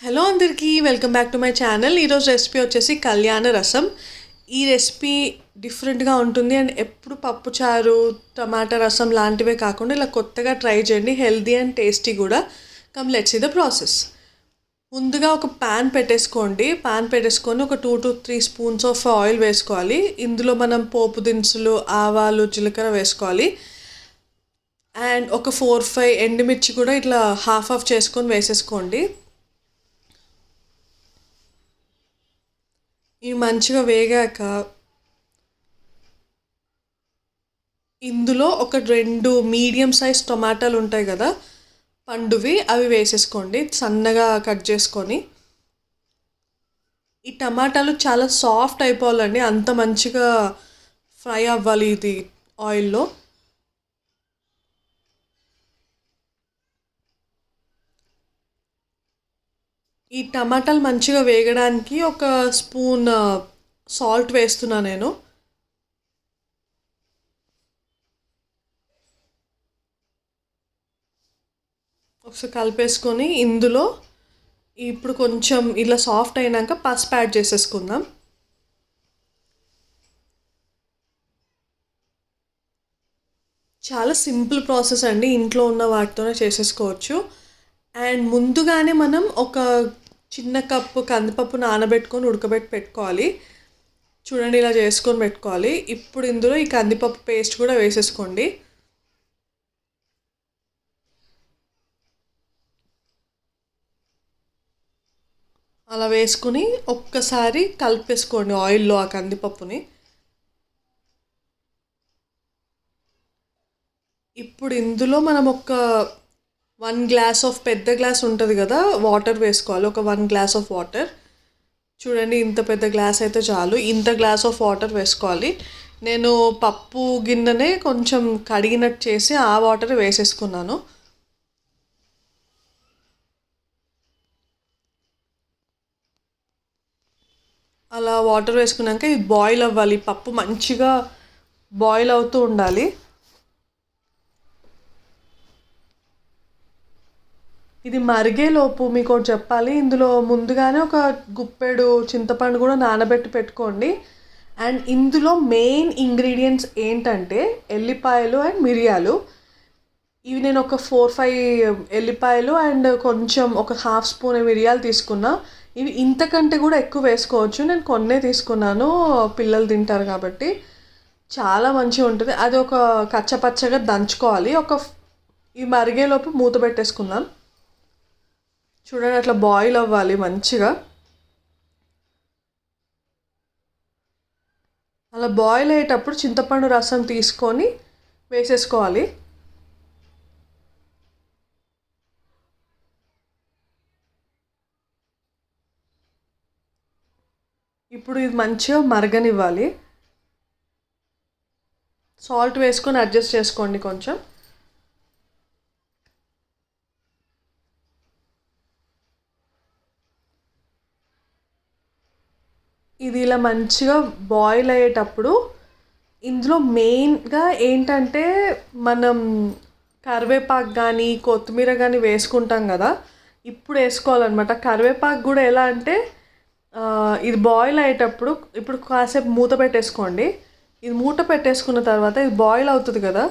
Hello అందరికీ welcome back to my channel. ఈరోజు recipe వచ్చేసి కళ్యాణ రసం. ఈ రెసిపీ డిఫరెంట్గా ఉంటుంది అండ్ ఎప్పుడు పప్పుచారు టమాటా రసం లాంటివే కాకుండా ఇలా కొత్తగా ట్రై చేయండి. హెల్దీ అండ్ టేస్టీ కూడా. Come let's see the process. ముందుగా ఒక ప్యాన్ పెట్టేసుకొని ఒక 2 to 3 స్పూన్స్ ఆఫ్ ఆయిల్ వేసుకోవాలి. ఇందులో మనం పోపు దినుసులు, ఆవాలు, జీలకర్ర వేసుకోవాలి. అండ్ ఒక 4-5 ఎండుమిర్చి కూడా ఇట్లా హాఫ్ చేసుకొని వేసేసుకోండి. ఇవి మంచిగా వేగాక ఇందులో ఒక 2 మీడియం సైజ్ టొమాటోలు ఉంటాయి కదా పండువి, అవి వేసేసుకోండి సన్నగా కట్ చేసుకొని. ఈ టమాటాలు చాలా సాఫ్ట్ అయిపోవాలండి, అంత మంచిగా ఫ్రై అవ్వాలి ఇది ఆయిల్లో. ఈ టమాటాలు మంచిగా వేగడానికి ఒక స్పూన్ సాల్ట్ వేస్తున్నా నేను. ఒకసారి కలిపేసుకొని ఇందులో ఇప్పుడు కొంచెం ఇలా సాఫ్ట్ అయినాక పసుపు యాడ్ చేసేసుకుందాం. చాలా సింపుల్ ప్రాసెస్ అండి, ఇంట్లో ఉన్న వాటితోనే చేసేసుకోవచ్చు. అండ్ ముందుగానే మనం ఒక చిన్న కప్పు కందిపప్పు నానబెట్టుకొని పెట్టుకోవాలి. చూడండి, ఇలా చేసుకొని పెట్టుకోవాలి. ఇప్పుడు ఇందులో ఈ కందిపప్పు పేస్ట్ కూడా వేసేసుకోండి. అలా వేసుకుని ఒక్కసారి కలిపేసుకోండి ఆయిల్లో ఆ కందిపప్పుని. ఇప్పుడు ఇందులో మనం ఒక 1 గ్లాస్ ఆఫ్ పెద్ద గ్లాస్ ఉంటుంది కదా, వాటర్ వేసుకోవాలి. ఒక 1 గ్లాస్ ఆఫ్ వాటర్. చూడండి, ఇంత పెద్ద గ్లాస్ అయితే చాలు. ఇంత గ్లాస్ ఆఫ్ వాటర్ వేసుకోవాలి. నేను పప్పు గిన్నెనే కొంచెం కడిగినట్టు చేసి ఆ వాటర్ వేసేసుకున్నాను. అలా వాటర్ వేసుకున్నాక ఇది బాయిల్ అవ్వాలి. పప్పు మంచిగా బాయిల్ అవుతూ ఉండాలి. ఇది మరిగేలోపు మీకు ఒకటి చెప్పాలి. ఇందులో ముందుగానే ఒక గుప్పెడు చింతపండు కూడా నానబెట్టి పెట్టుకోండి. అండ్ ఇందులో మెయిన్ ఇంగ్రీడియంట్స్ ఏంటంటే ఎల్లిపాయలు అండ్ మిరియాలు. ఇవి నేను ఒక 4-5 ఎల్లిపాయలు అండ్ కొంచెం ఒక హాఫ్ స్పూన్ మిరియాలు తీసుకున్నా. ఇవి ఇంతకంటే కూడా ఎక్కువ వేసుకోవచ్చు, నేను కొన్నే తీసుకున్నాను, పిల్లలు తింటారు కాబట్టి. చాలా మంచిగా ఉంటుంది. అది ఒక కచ్చపచ్చగా దంచుకోవాలి. ఈ మరిగేలోపు మూత పెట్టేసుకుందాం. చూడండి, అట్లా బాయిల్ అవ్వాలి మంచిగా. అలా బాయిల్ అయ్యేటప్పుడు చింతపండు రసం తీసుకొని వేసేసుకోవాలి. ఇప్పుడు ఇది మంచిగా మరగనివ్వాలి. సాల్ట్ వేసుకొని అడ్జస్ట్ చేసుకోండి కొంచెం. ఇది ఇలా మంచిగా బాయిల్ అయ్యేటప్పుడు ఇందులో మెయిన్గా ఏంటంటే మనం కరివేపాకు కానీ కొత్తిమీర కానీ వేసుకుంటాం కదా, ఇప్పుడు వేసుకోవాలన్నమాట. కరివేపాకు కూడా ఎలా అంటే ఇది బాయిల్ అయ్యేటప్పుడు ఇప్పుడు కాసేపు మూత పెట్టేసుకోండి. ఇది మూత పెట్టేసుకున్న తర్వాత ఇది బాయిల్ అవుతుంది కదా,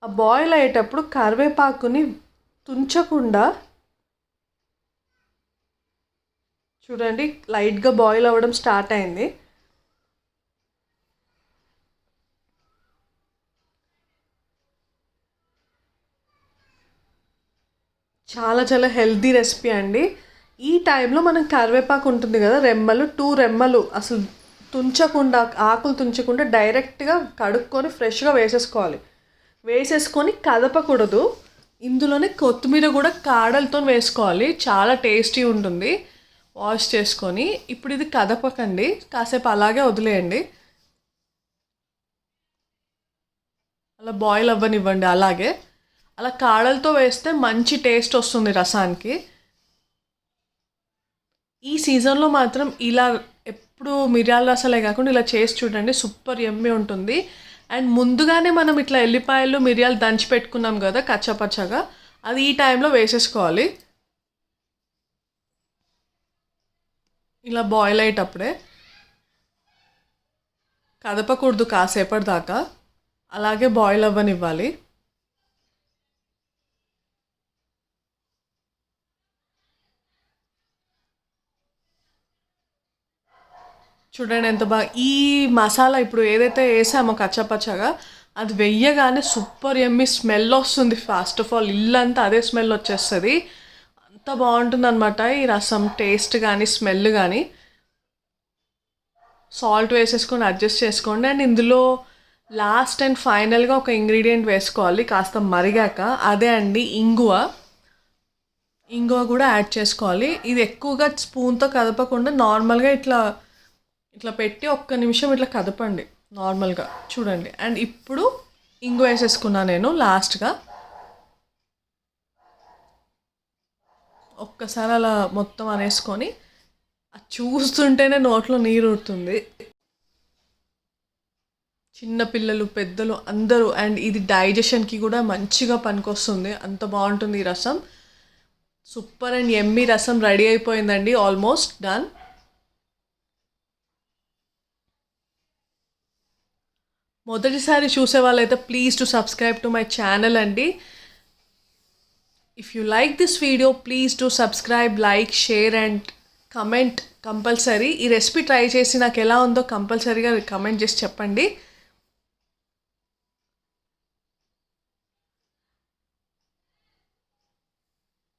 ఆ బాయిల్ అయ్యేటప్పుడు కరివేపాకుని తుంచకుండా చూడండి, లైట్గా బాయిల్ అవ్వడం స్టార్ట్ అయింది. చాలా చాలా హెల్తీ రెసిపీ అండి. ఈ టైంలో మనం కరివేపాకు ఉంటుంది కదా, రెమ్మలు 2 రెమ్మలు అసలు తుంచకుండా, ఆకులు తుంచకుండా డైరెక్ట్గా కడుక్కొని ఫ్రెష్గా వేసేసుకొని కదపకూడదు. ఇందులోనే కొత్తిమీర కూడా కాడలతో వేసుకోవాలి, చాలా టేస్టీ ఉంటుంది. వాష్ చేసుకొని ఇప్పుడు ఇది కదపకండి, కాసేపు అలాగే వదిలేయండి. అలా బాయిల్ అవ్వనివ్వండి. అలాగే అలా కాడలతో వేస్తే మంచి టేస్ట్ వస్తుంది రసానికి. ఈ సీజన్లో మాత్రం ఇలా ఎప్పుడు మిరియాల రసాలే కాకుండా ఇలా చేసి చూడండి, సూపర్ యమ్మీ ఉంటుంది. అండ్ ముందుగానే మనం ఇట్లా ఎల్లిపాయలు మిరియాలు దంచి పెట్టుకున్నాం కదా కచ్చపచ్చగా, అది ఈ టైంలో వేసేసుకోవాలి. ఇలా బాయిల్ అయ్యేటప్పుడే కదపకూడదు కాసేపటి దాకా, అలాగే బాయిల్ అవ్వనివ్వాలి. చూడండి ఎంత బాగా ఈ మసాలా ఇప్పుడు ఏదైతే వేసామో కచ్చపచ్చగా అది వెయ్యగానే సూపర్ యమ్మీ స్మెల్ వస్తుంది. ఫస్ట్ ఆఫ్ ఆల్ ఇల్లంతా అదే స్మెల్ వచ్చేస్తుంది. అంత బాగుంటుంది అనమాట ఈ రసం, టేస్ట్ కానీ స్మెల్ కానీ. సాల్ట్ వేసేసుకొని అడ్జస్ట్ చేసుకోండి. అండ్ ఇందులో లాస్ట్ అండ్ ఫైనల్గా ఒక ఇంగ్రీడియంట్ వేసుకోవాలి కాస్త మరిగాక, అదే అండి ఇంగువ. ఇంగువ కూడా యాడ్ చేసుకోవాలి. ఇది ఎక్కువగా స్పూన్తో కదపకుండా నార్మల్గా ఇట్లా ఇట్లా పెట్టి ఒక్క నిమిషం ఇట్లా కదపండి నార్మల్గా, చూడండి. అండ్ ఇప్పుడు ఇంగువ వేసేసుకున్నాను నేను లాస్ట్గా. ఒక్కసారి అలా మొత్తం అనేసుకొని చూస్తుంటేనే నోట్లో నీరు ఊరుతుంది. చిన్నపిల్లలు పెద్దలు అందరూ, అండ్ ఇది డైజెషన్కి కూడా మంచిగా పనికొస్తుంది. అంత బాగుంటుంది ఈ రసం. సూపర్ అండ్ ఎమ్మీ రసం రెడీ అయిపోయిందండి, ఆల్మోస్ట్ డన్. మొదటిసారి చూసే వాళ్ళైతే please to subscribe to my channel అండి. If you like this video please to subscribe, like, share and comment compulsory. ఈ రెసిపీ ట్రై చేసి నాకు ఎలా ఉందో కంపల్సరీగా కమెంట్ చేసి చెప్పండి.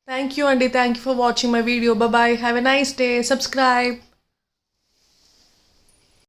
థ్యాంక్ యూ అండి. Thank you for watching my video. Bye. Have a nice day. Subscribe.